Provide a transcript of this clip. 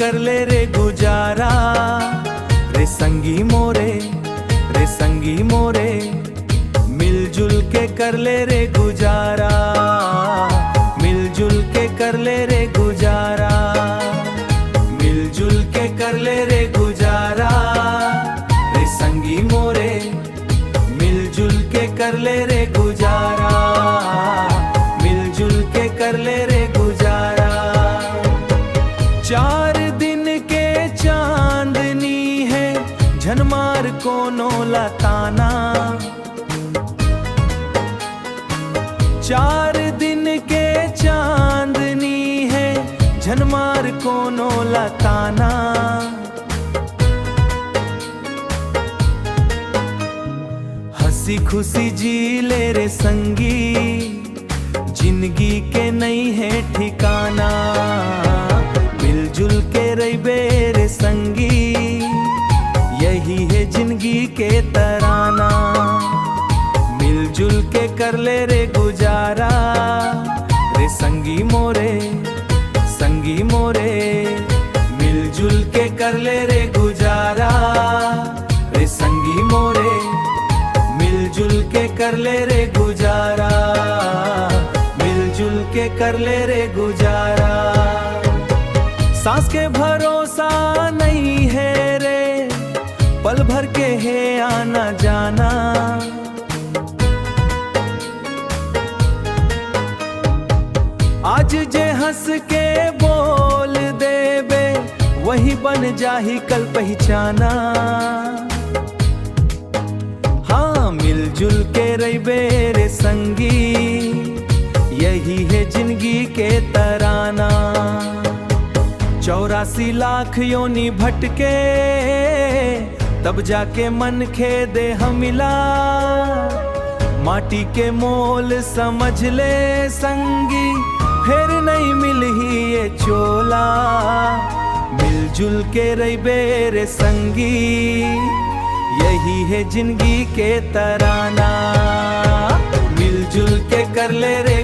कर ले रे गुजारा, रे संगी मोरे, रे संगी मोरे, मिलजुल के कर ले रे गुजारा, मिलजुल के कर ले रे गुजारा, मिलजुल के कर ले रे गुजारा, रे संगी मोरे, मिलजुल के कर ले रे गुजारा, मिलजुल के कर ले रे गुजारा। 4 दिन के चांदनी है, झनमार कोनो लताना, 4 दिन के चांदनी है, झनमार कोनो लताना। हंसी खुशी जी ले रे संगी, जिंदगी के नहीं है ठिकाना, मिलजुल के रहिबे रे संगी, यही है जिंदगी के तराना। मिलजुल के कर ले रे गुजारा, रे संगी मोरे, संगी मोरे, मिलजुल के कर ले रे गुजारा, रे संगी मोरे, मिलजुल के कर ले रे गुजारा, मिलजुल के कर ले रे गुजारा। सांस के भरोसा नहीं है रे, पल भर के है आना जाना, आज जे हंस के बोल देबे, वही बन जाही कल पहचाना। हाँ मिलजुल के रहिबे रे संगी, यही है जिंदगी के तराना। 84 लाख योनि भटके, तब जाके मन खेदे हम मिला, माटी के मोल समझ ले संगी, फिर नहीं मिलही ये चोला। मिलजुल के रहिबे रे संगी, यही है जिंदगी के तराना, मिलजुल के कर ले रे